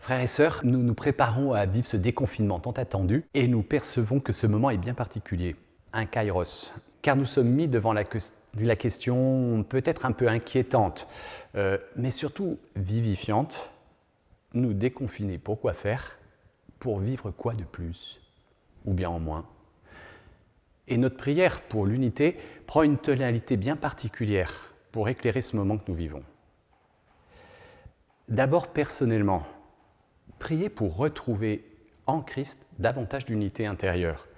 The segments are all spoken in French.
Frères et sœurs, nous nous préparons à vivre ce déconfinement tant attendu et nous percevons que ce moment est bien particulier, un kairos, car nous sommes mis devant la question peut-être un peu inquiétante, mais surtout vivifiante. Nous déconfiner, pourquoi faire? Pour vivre quoi de plus? Ou bien en moins? Et notre prière pour l'unité prend une tonalité bien particulière pour éclairer ce moment que nous vivons. D'abord personnellement, priez pour retrouver en Christ davantage d'unité intérieure,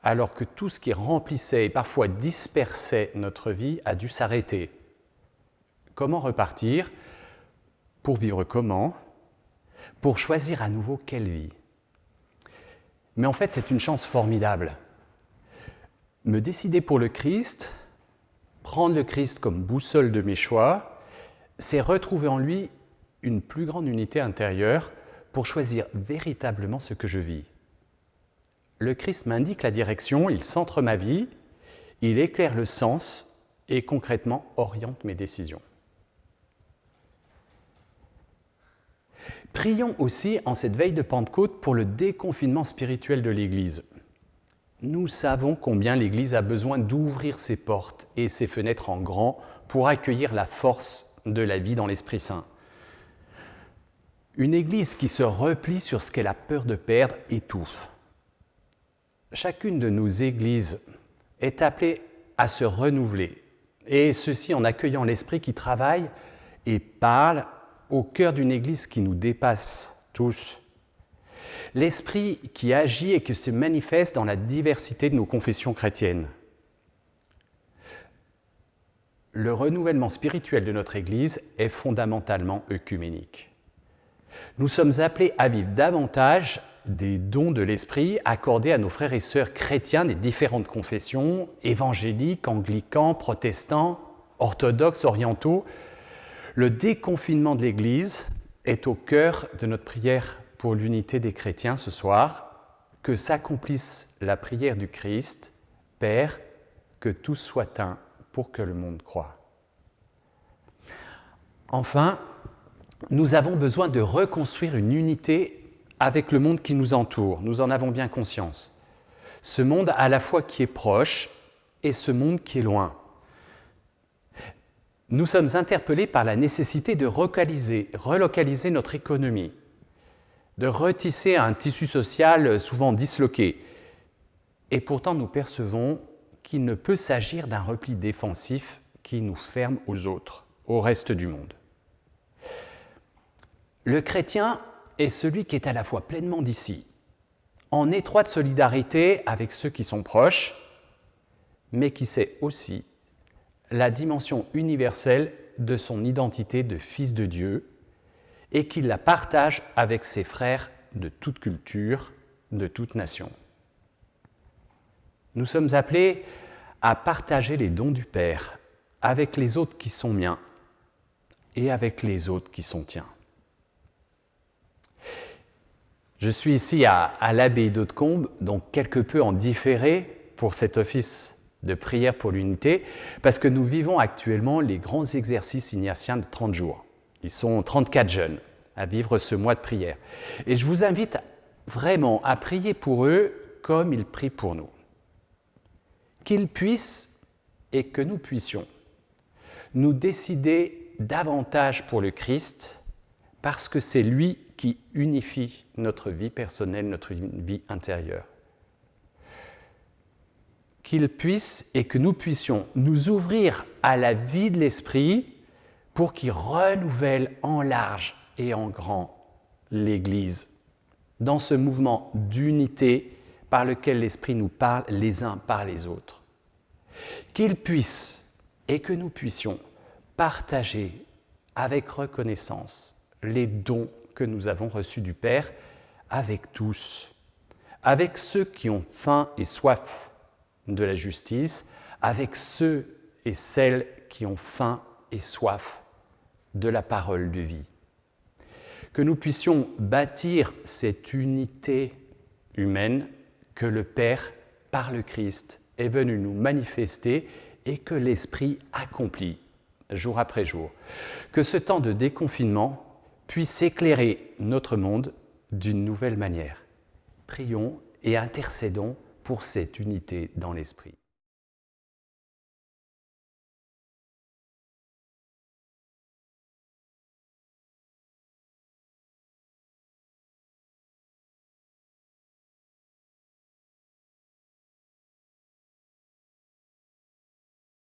alors que tout ce qui remplissait et parfois dispersait notre vie a dû s'arrêter. Comment repartir? Pour vivre comment? Pour choisir à nouveau quelle vie? Mais en fait, c'est une chance formidable. Me décider pour le Christ, prendre le Christ comme boussole de mes choix, c'est retrouver en lui une plus grande unité intérieure pour choisir véritablement ce que je vis. Le Christ m'indique la direction, il centre ma vie, il éclaire le sens et concrètement oriente mes décisions. Prions aussi en cette veille de Pentecôte pour le déconfinement spirituel de l'Église. Nous savons combien l'Église a besoin d'ouvrir ses portes et ses fenêtres en grand pour accueillir la force de la vie dans l'Esprit Saint. Une Église qui se replie sur ce qu'elle a peur de perdre étouffe. Chacune de nos églises est appelée à se renouveler, et ceci en accueillant l'Esprit qui travaille et parle au cœur d'une Église qui nous dépasse tous. L'Esprit qui agit et qui se manifeste dans la diversité de nos confessions chrétiennes. Le renouvellement spirituel de notre Église est fondamentalement œcuménique. Nous sommes appelés à vivre davantage des dons de l'Esprit accordés à nos frères et sœurs chrétiens des différentes confessions, évangéliques, anglicans, protestants, orthodoxes, orientaux. Le déconfinement de l'Église est au cœur de notre prière pour l'unité des chrétiens ce soir, que s'accomplisse la prière du Christ, Père, que tous soient un pour que le monde croie. Enfin, nous avons besoin de reconstruire une unité avec le monde qui nous entoure. Nous en avons bien conscience. Ce monde à la fois qui est proche et ce monde qui est loin. Nous sommes interpellés par la nécessité de relocaliser notre économie, de retisser un tissu social souvent disloqué. Et pourtant, nous percevons qu'il ne peut s'agir d'un repli défensif qui nous ferme aux autres, au reste du monde. Le chrétien est celui qui est à la fois pleinement d'ici, en étroite solidarité avec ceux qui sont proches, mais qui sait aussi la dimension universelle de son identité de fils de Dieu et qui la partage avec ses frères de toute culture, de toute nation. Nous sommes appelés à partager les dons du Père avec les autres qui sont miens et avec les autres qui sont tiens. Je suis ici à l'abbaye d'Hautecombe, donc quelque peu en différé pour cet office de prière pour l'unité, parce que nous vivons actuellement les grands exercices ignatiens de 30 jours. Ils sont 34 jeunes à vivre ce mois de prière. Et je vous invite vraiment à prier pour eux comme ils prient pour nous. Qu'ils puissent et que nous puissions nous décider davantage pour le Christ, parce que c'est lui qui unifie notre vie personnelle, notre vie intérieure. Qu'il puisse et que nous puissions nous ouvrir à la vie de l'Esprit pour qu'il renouvelle en large et en grand l'Église, dans ce mouvement d'unité par lequel l'Esprit nous parle les uns par les autres. Qu'il puisse et que nous puissions partager avec reconnaissance les dons que nous avons reçus du Père avec tous, avec ceux qui ont faim et soif de la justice, avec ceux et celles qui ont faim et soif de la parole de vie. Que nous puissions bâtir cette unité humaine que le Père, par le Christ, est venu nous manifester et que l'Esprit accomplit jour après jour. Que ce temps de déconfinement puisse éclairer notre monde d'une nouvelle manière. Prions et intercédons pour cette unité dans l'esprit.